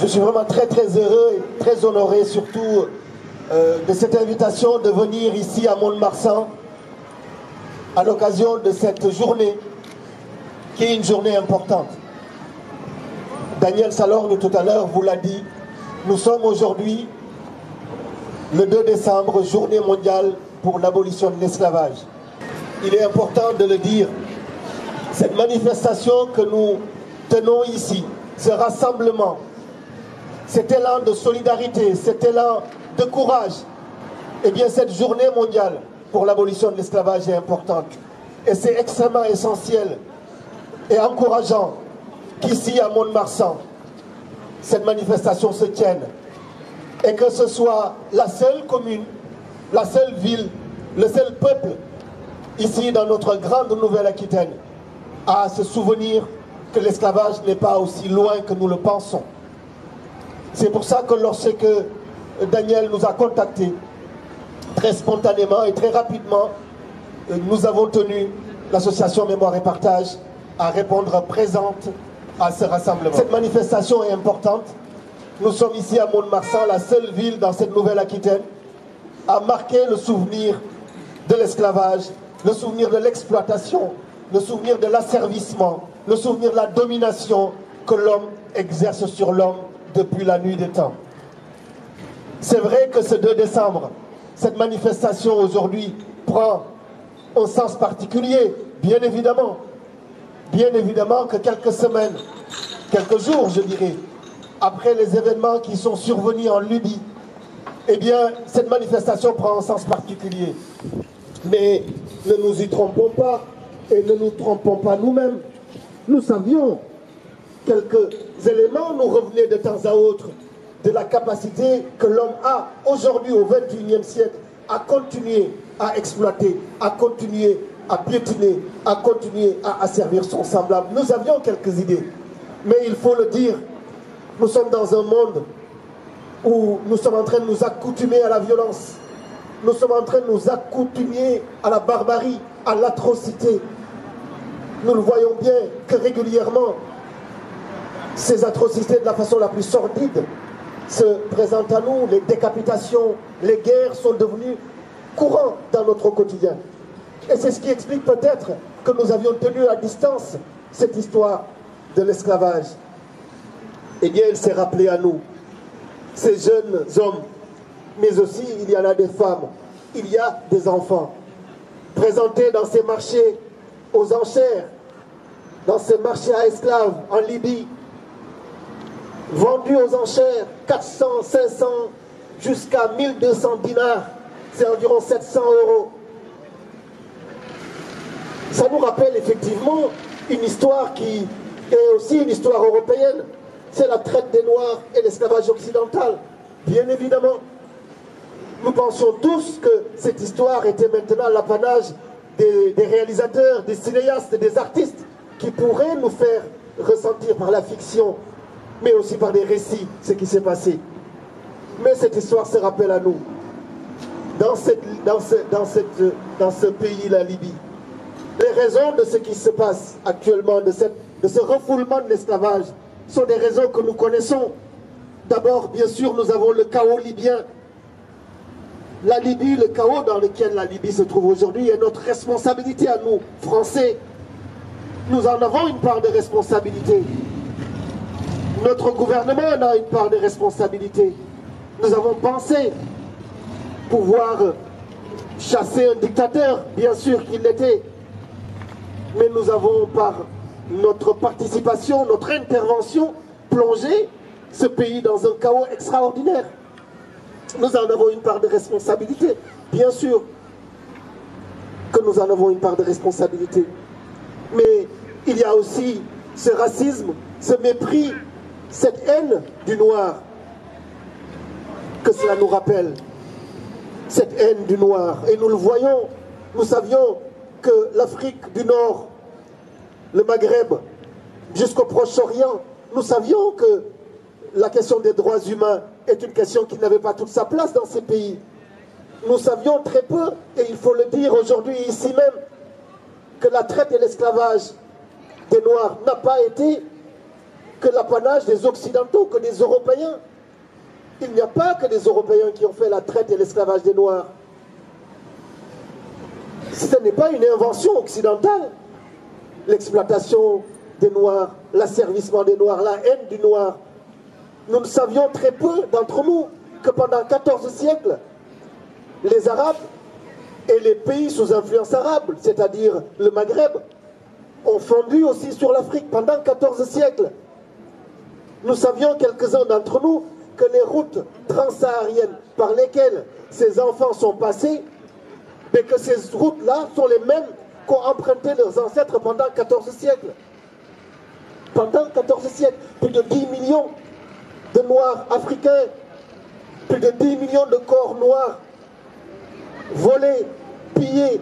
Je suis vraiment très heureux et très honoré surtout de cette invitation de venir ici à Mont-de-Marsan à l'occasion de cette journée qui est une journée importante. Daniel Salorne tout à l'heure vous l'a dit, nous sommes aujourd'hui le 2 décembre, journée mondiale pour l'abolition de l'esclavage. Il est important de le dire, cette manifestation que nous tenons ici, ce rassemblement, cet élan de solidarité, cet élan de courage, eh bien cette journée mondiale pour l'abolition de l'esclavage est importante. Et c'est extrêmement essentiel et encourageant qu'ici à Mont-de-Marsan, cette manifestation se tienne et que ce soit la seule commune, la seule ville, le seul peuple ici dans notre grande Nouvelle-Aquitaine à se souvenir que l'esclavage n'est pas aussi loin que nous le pensons. C'est pour ça que lorsque Daniel nous a contactés, très spontanément et très rapidement, nous avons tenu l'association Mémoire et Partage à répondre présente à ce rassemblement. Cette manifestation est importante. Nous sommes ici à Mont-de-Marsan, la seule ville dans cette Nouvelle-Aquitaine à marquer le souvenir de l'esclavage, le souvenir de l'exploitation, le souvenir de l'asservissement, le souvenir de la domination que l'homme exerce sur l'homme depuis la nuit des temps. C'est vrai que ce 2 décembre, cette manifestation aujourd'hui prend un sens particulier, bien évidemment. Bien évidemment que quelques semaines, quelques jours je dirais, après les événements qui sont survenus en Libye, eh bien cette manifestation prend un sens particulier. Mais ne nous y trompons pas et ne nous trompons pas nous-mêmes. Nous savions quelques éléments nous revenaient de temps à autre de la capacité que l'homme a aujourd'hui au XXIe siècle à continuer à exploiter, à continuer à piétiner, à continuer à asservir son semblable. Nous avions quelques idées, mais il faut le dire, nous sommes dans un monde où nous sommes en train de nous accoutumer à la violence, nous sommes en train de nous accoutumer à la barbarie, à l'atrocité. Nous le voyons bien que régulièrement, ces atrocités de la façon la plus sordide se présentent à nous. Les décapitations, les guerres sont devenues courants dans notre quotidien. Et c'est ce qui explique peut-être que nous avions tenu à distance cette histoire de l'esclavage. Eh bien, il s'est rappelé à nous, ces jeunes hommes, mais aussi il y en a des femmes, il y a des enfants, présentés dans ces marchés aux enchères, dans ces marchés à esclaves en Libye, vendus aux enchères 400, 500, jusqu'à 1200 dinars, c'est environ 700 €. Ça nous rappelle effectivement une histoire qui est aussi une histoire européenne, c'est la traite des Noirs et l'esclavage occidental, bien évidemment. Nous pensions tous que cette histoire était maintenant l'apanage des réalisateurs, des cinéastes, des artistes qui pourraient nous faire ressentir par la fiction, mais aussi par des récits, ce qui s'est passé. Mais cette histoire se rappelle à nous. Dans ce pays, la Libye, les raisons de ce qui se passe actuellement, de ce refoulement de l'esclavage, sont des raisons que nous connaissons. D'abord, bien sûr, nous avons le chaos libyen. La Libye, le chaos dans lequel la Libye se trouve aujourd'hui est notre responsabilité à nous, Français. Nous en avons une part de responsabilité. Notre gouvernement en a une part de responsabilité. Nous avons pensé pouvoir chasser un dictateur, bien sûr qu'il l'était. Mais nous avons, par notre participation, notre intervention, plongé ce pays dans un chaos extraordinaire. Nous en avons une part de responsabilité. Bien sûr que nous en avons une part de responsabilité. Mais il y a aussi ce racisme, ce mépris, cette haine du noir que cela nous rappelle. Cette haine du noir. Et nous le voyons, nous savions que l'Afrique du Nord, le Maghreb, jusqu'au Proche-Orient, nous savions que la question des droits humains est une question qui n'avait pas toute sa place dans ces pays. Nous savions très peu, et il faut le dire aujourd'hui ici même, que la traite et l'esclavage des Noirs n'a pas été que l'apanage des Occidentaux, que des Européens. Il n'y a pas que des Européens qui ont fait la traite et l'esclavage des Noirs. Ce n'est pas une invention occidentale. L'exploitation des Noirs, l'asservissement des Noirs, la haine du Noir. Nous ne savions très peu d'entre nous que pendant 14 siècles, les Arabes et les pays sous influence arabe, c'est-à-dire le Maghreb, ont fondu aussi sur l'Afrique pendant 14 siècles. Nous savions, quelques-uns d'entre nous, que les routes transsahariennes par lesquelles ces enfants sont passés, mais que ces routes-là sont les mêmes qu'ont emprunté leurs ancêtres pendant 14 siècles. Pendant 14 siècles, plus de 10 millions de Noirs africains, plus de 10 millions de corps noirs volés, pillés,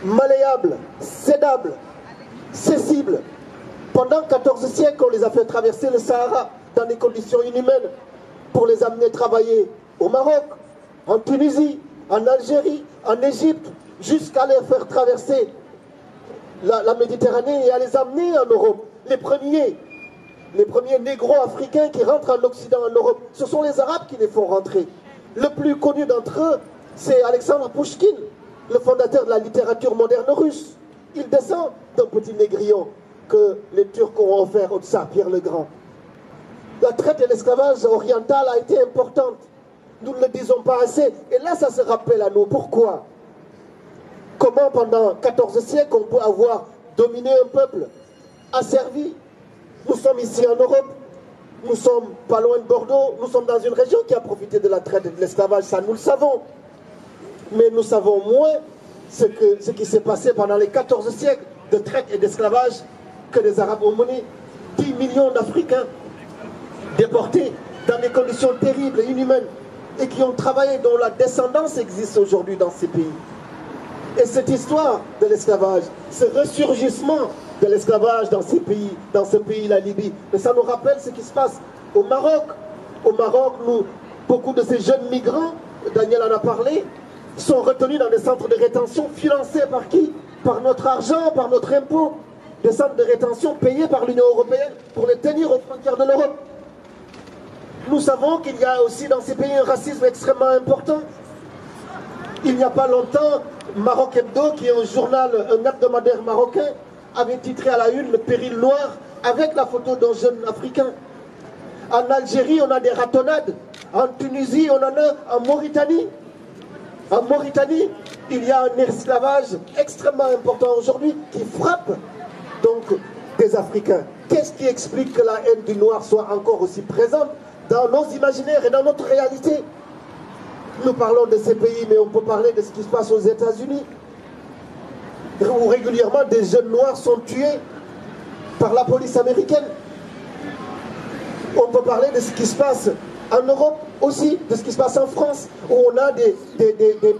malléables, cédables, cessibles. Pendant 14 siècles, on les a fait traverser le Sahara dans des conditions inhumaines pour les amener travailler au Maroc, en Tunisie, en Algérie, en Égypte, jusqu'à les faire traverser la Méditerranée et à les amener en Europe. Les premiers négro-africains qui rentrent en Occident, en Europe, ce sont les Arabes qui les font rentrer. Le plus connu d'entre eux, c'est Alexandre Pouchkine, le fondateur de la littérature moderne russe. Il descend d'un petit négrillon que les Turcs ont offert au tsar Pierre le Grand. La traite et l'esclavage oriental a été importante. Nous ne le disons pas assez. Et là, ça se rappelle à nous. Pourquoi? Comment pendant 14 siècles on peut avoir dominé un peuple, asservi? Nous sommes ici en Europe, nous sommes pas loin de Bordeaux, nous sommes dans une région qui a profité de la traite et de l'esclavage, ça nous le savons. Mais nous savons moins ce qui s'est passé pendant les 14 siècles de traite et d'esclavage que les Arabes ont mené. 10 millions d'Africains déportés dans des conditions terribles et inhumaines et qui ont travaillé, dont la descendance existe aujourd'hui dans ces pays. Et cette histoire de l'esclavage, ce ressurgissement de l'esclavage dans ces pays, dans ce pays, la Libye, mais ça nous rappelle ce qui se passe au Maroc. Au Maroc, beaucoup de ces jeunes migrants, Daniel en a parlé, sont retenus dans des centres de rétention financés par qui? Par notre argent, par notre impôt. Des centres de rétention payés par l'Union européenne pour les tenir aux frontières de l'Europe. Nous savons qu'il y a aussi dans ces pays un racisme extrêmement important. Il n'y a pas longtemps, Maroc Hebdo, qui est un journal, un hebdomadaire marocain, avait titré à la une le péril noir avec la photo d'un jeune africain. En Algérie, on a des ratonnades. En Tunisie, on en a en Mauritanie. En Mauritanie, il y a un esclavage extrêmement important aujourd'hui qui frappe donc des Africains. Qu'est-ce qui explique que la haine du noir soit encore aussi présente dans nos imaginaires et dans notre réalité? Nous parlons de ces pays, mais on peut parler de ce qui se passe aux États-Unis, où régulièrement des jeunes noirs sont tués par la police américaine. On peut parler de ce qui se passe en Europe aussi, de ce qui se passe en France, où on a des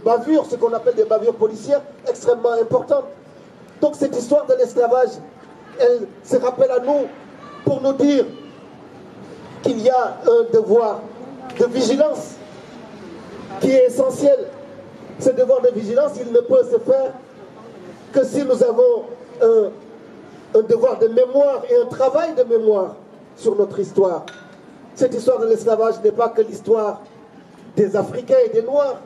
bavures, ce qu'on appelle des bavures policières extrêmement importantes. Donc cette histoire de l'esclavage, elle se rappelle à nous pour nous dire qu'il y a un devoir de vigilance qui est essentiel. Ce devoir de vigilance, il ne peut se faire que si nous avons un devoir de mémoire et un travail de mémoire sur notre histoire. Cette histoire de l'esclavage n'est pas que l'histoire des Africains et des Noirs.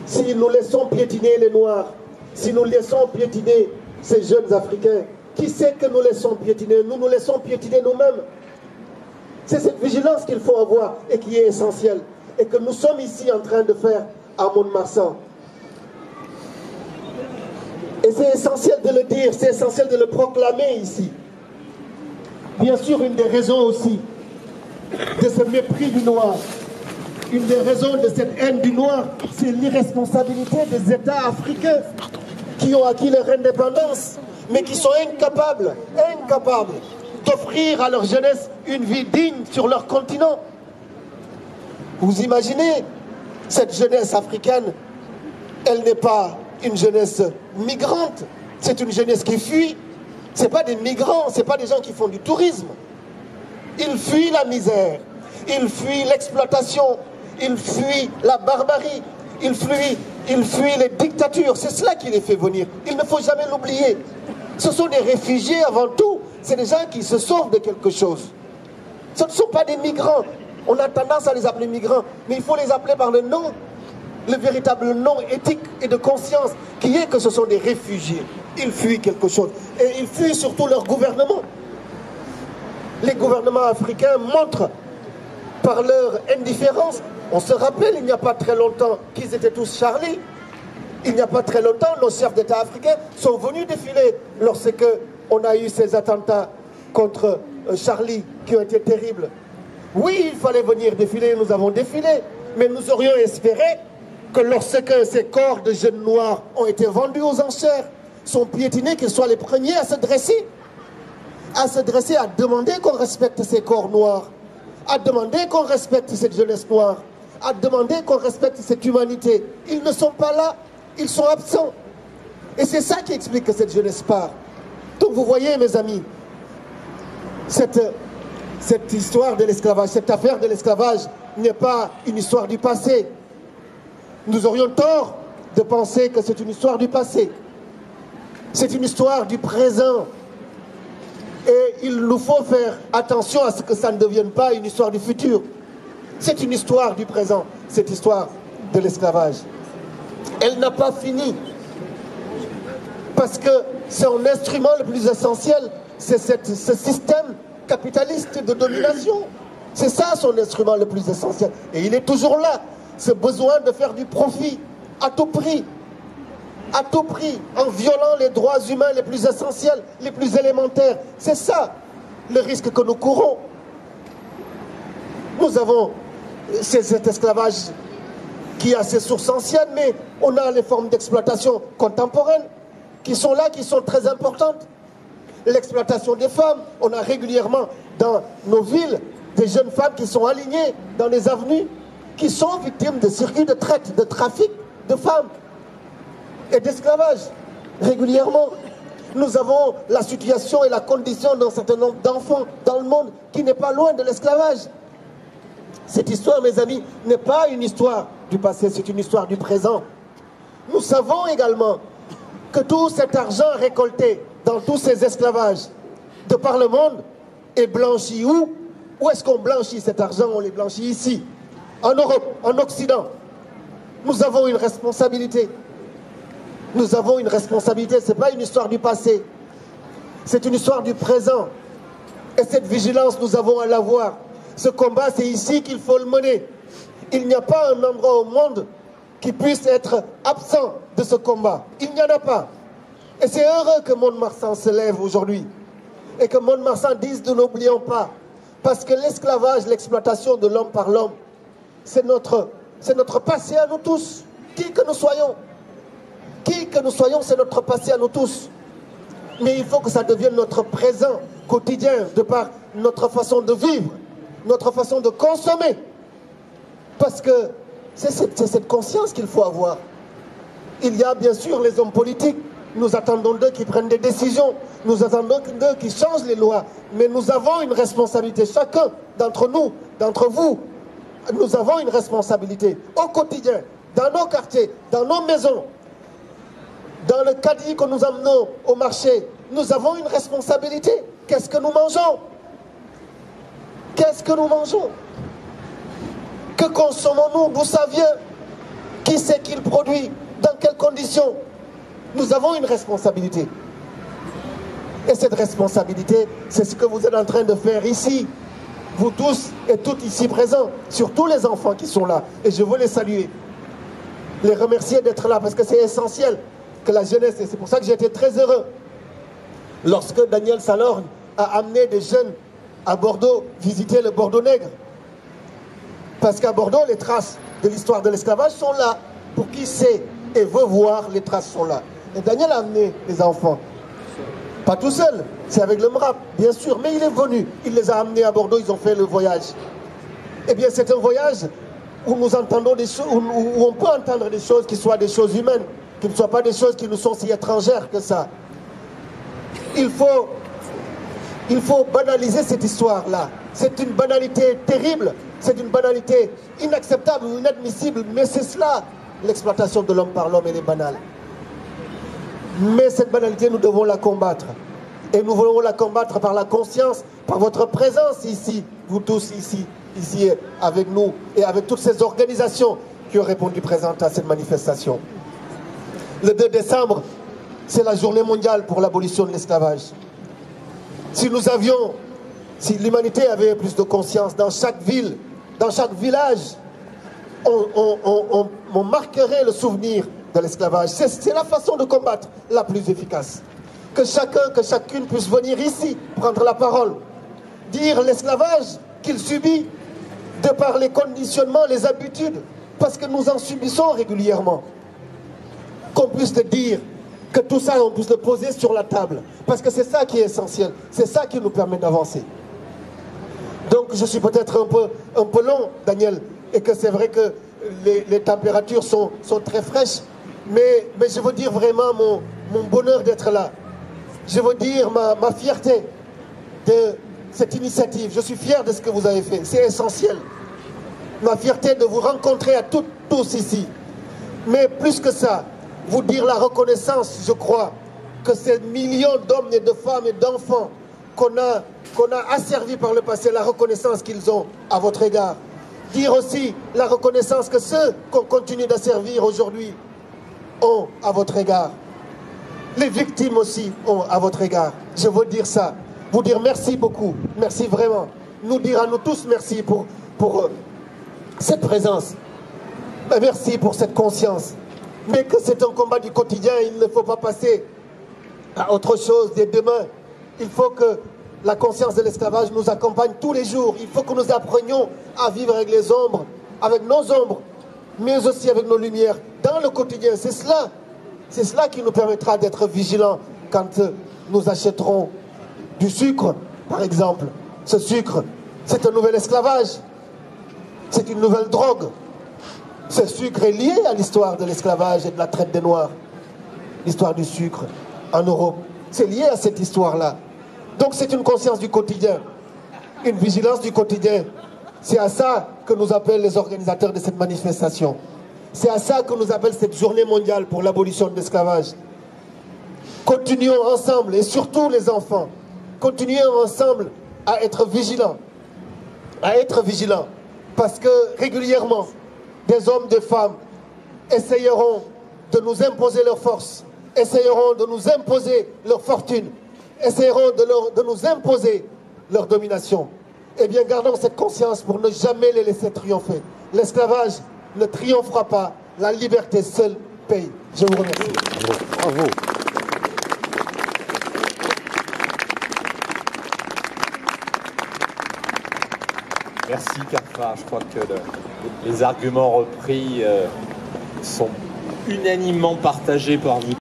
Si nous laissons piétiner les Noirs, si nous laissons piétiner ces jeunes Africains, qui sait que nous laissons piétiner? Nous nous laissons piétiner nous-mêmes. C'est cette vigilance qu'il faut avoir et qui est essentielle, et que nous sommes ici en train de faire à Mont-de-Marsan. Et c'est essentiel de le dire, c'est essentiel de le proclamer ici. Bien sûr, une des raisons aussi de ce mépris du noir, une des raisons de cette haine du noir, c'est l'irresponsabilité des États africains qui ont acquis leur indépendance, mais qui sont incapables d'offrir à leur jeunesse une vie digne sur leur continent. Vous imaginez, cette jeunesse africaine, elle n'est pas une jeunesse migrante, c'est une jeunesse qui fuit. Ce n'est pas des migrants, ce n'est pas des gens qui font du tourisme. Ils fuient la misère, ils fuient l'exploitation, ils fuient la barbarie, ils fuient les dictatures. C'est cela qui les fait venir. Il ne faut jamais l'oublier. Ce sont des réfugiés avant tout. c'est des gens qui se sauvent de quelque chose. Ce ne sont pas des migrants. On a tendance à les appeler migrants, mais il faut les appeler par le nom, le véritable nom éthique et de conscience, qui est que ce sont des réfugiés. Ils fuient quelque chose. Et ils fuient surtout leur gouvernement. Les gouvernements africains montrent par leur indifférence. On se rappelle, il n'y a pas très longtemps, qu'ils étaient tous Charlie. Il n'y a pas très longtemps, nos chefs d'État africains sont venus défiler lorsque on a eu ces attentats contre Charlie qui ont été terribles. Oui, il fallait venir défiler, nous avons défilé, mais nous aurions espéré que lorsque ces corps de jeunes noirs ont été vendus aux enchères, sont piétinés, qu'ils soient les premiers à se dresser, à demander qu'on respecte ces corps noirs, à demander qu'on respecte cette jeunesse noire, à demander qu'on respecte cette humanité. Ils ne sont pas là, ils sont absents. Et c'est ça qui explique que cette jeunesse part. Donc vous voyez, mes amis, cette histoire de l'esclavage, cette affaire de l'esclavage n'est pas une histoire du passé. Nous aurions tort de penser que c'est une histoire du passé. C'est une histoire du présent. Et il nous faut faire attention à ce que ça ne devienne pas une histoire du futur. C'est une histoire du présent, cette histoire de l'esclavage. Elle n'a pas fini. Parce que son instrument le plus essentiel, c'est ce système capitaliste de domination. C'est ça son instrument le plus essentiel. Et il est toujours là. Ce besoin de faire du profit à tout prix, en violant les droits humains les plus essentiels, les plus élémentaires. C'est ça le risque que nous courons. Nous avons cet esclavage qui a ses sources anciennes, mais on a les formes d'exploitation contemporaines qui sont là, qui sont très importantes. L'exploitation des femmes, on a régulièrement dans nos villes des jeunes femmes qui sont alignées dans les avenues, qui sont victimes de circuits de traite, de trafic de femmes et d'esclavage régulièrement. Nous avons la situation et la condition d'un certain nombre d'enfants dans le monde qui n'est pas loin de l'esclavage. Cette histoire, mes amis, n'est pas une histoire du passé, c'est une histoire du présent. Nous savons également que tout cet argent récolté dans tous ces esclavages de par le monde est blanchi où? Où est-ce qu'on blanchit cet argent? On les blanchit ici, en Europe, en Occident. Nous avons une responsabilité. Nous avons une responsabilité, ce n'est pas une histoire du passé. C'est une histoire du présent. Et cette vigilance, nous avons à l'avoir. Ce combat, c'est ici qu'il faut le mener. Il n'y a pas un endroit au monde qui puisse être absent de ce combat. Il n'y en a pas. Et c'est heureux que Mont-de-Marsan se lève aujourd'hui. Et que Mont-de-Marsan dise de n'oublions pas. Parce que l'esclavage, l'exploitation de l'homme par l'homme, c'est notre passé à nous tous. Qui que nous soyons. Qui que nous soyons, c'est notre passé à nous tous. Mais il faut que ça devienne notre présent quotidien, de par notre façon de vivre, notre façon de consommer. Parce que c'est cette conscience qu'il faut avoir. Il y a bien sûr les hommes politiques. Nous attendons d'eux qui prennent des décisions. Nous attendons d'eux qui changent les lois. Mais nous avons une responsabilité. Chacun d'entre nous, d'entre vous, nous avons une responsabilité au quotidien, dans nos quartiers, dans nos maisons, dans le caddie que nous amenons au marché. Nous avons une responsabilité. Qu'est-ce que nous mangeons? Qu'est-ce que nous mangeons? Que consommons-nous? D'où ça vient? Qui c'est qui le produit? Dans quelles conditions? Nous avons une responsabilité. Et cette responsabilité, c'est ce que vous êtes en train de faire ici. Vous tous et toutes ici présents, surtout les enfants qui sont là. Et je veux les saluer. Les remercier d'être là parce que c'est essentiel que la jeunesse, et c'est pour ça que j'ai été très heureux lorsque Daniel Salorgne a amené des jeunes à Bordeaux visiter le Bordeaux Nègre. Parce qu'à Bordeaux, les traces de l'histoire de l'esclavage sont là. Pour qui sait et veut voir, les traces sont là. Et Daniel a amené les enfants. Pas tout seul, c'est avec le MRAP, bien sûr, mais il est venu. Il les a amenés à Bordeaux, ils ont fait le voyage. Eh bien, c'est un voyage où nous entendons des choses, où on peut entendre des choses qui soient des choses humaines, qui ne soient pas des choses qui nous sont si étrangères que ça. Il faut banaliser cette histoire-là. C'est une banalité terrible, c'est une banalité inacceptable ou inadmissible, mais c'est cela, l'exploitation de l'homme par l'homme, elle est banale. Mais cette banalité, nous devons la combattre. Et nous voulons la combattre par la conscience, par votre présence ici, vous tous ici avec nous et avec toutes ces organisations qui ont répondu présentes à cette manifestation. Le 2 décembre, c'est la journée mondiale pour l'abolition de l'esclavage. Si l'humanité avait plus de conscience dans chaque ville, dans chaque village, on marquerait le souvenir de l'esclavage. C'est la façon de combattre la plus efficace. Que chacune puisse venir ici, prendre la parole, dire l'esclavage qu'il subit de par les conditionnements, les habitudes, parce que nous en subissons régulièrement. Qu'on puisse le dire, que tout ça, on puisse le poser sur la table, parce que c'est ça qui est essentiel, c'est ça qui nous permet d'avancer. Donc je suis peut-être un peu long, Daniel, et que c'est vrai que les températures sont très fraîches, mais je veux dire vraiment mon bonheur d'être là. Je veux dire ma fierté de cette initiative. Je suis fier de ce que vous avez fait, c'est essentiel. Ma fierté de vous rencontrer à tous ici. Mais plus que ça, vous dire la reconnaissance, je crois, que ces millions d'hommes et de femmes et d'enfants qu'on a asservis par le passé, la reconnaissance qu'ils ont à votre égard. Dire aussi la reconnaissance que ceux qu'on continue d'asservir aujourd'hui ont à votre égard. Les victimes aussi ont à votre égard. Je veux dire ça. Vous dire merci beaucoup. Merci vraiment. Nous dire à nous tous merci pour cette présence. Merci pour cette conscience. Mais que c'est un combat du quotidien. Il ne faut pas passer à autre chose dès demain. Il faut que la conscience de l'esclavage nous accompagne tous les jours. Il faut que nous apprenions à vivre avec les ombres, avec nos ombres, mais aussi avec nos lumières, dans le quotidien. C'est cela qui nous permettra d'être vigilants quand nous achèterons du sucre, par exemple. Ce sucre, c'est un nouvel esclavage. C'est une nouvelle drogue. Ce sucre est lié à l'histoire de l'esclavage et de la traite des Noirs. L'histoire du sucre en Europe. C'est lié à cette histoire-là. Donc c'est une conscience du quotidien, une vigilance du quotidien. C'est à ça que nous appellent les organisateurs de cette manifestation. C'est à ça que nous appelle cette journée mondiale pour l'abolition de l'esclavage. Continuons ensemble, et surtout les enfants, continuons ensemble à être vigilants. Parce que régulièrement, des hommes, des femmes essayeront de nous imposer leur force, essayeront de nous imposer leur fortune, essayeront de nous imposer leur domination. Eh bien, gardons cette conscience pour ne jamais les laisser triompher. L'esclavage ne triomphera pas, la liberté seule paye. Je vous remercie. Bravo. Merci Khalfa. Je crois que les arguments repris sont unanimement partagés par vous.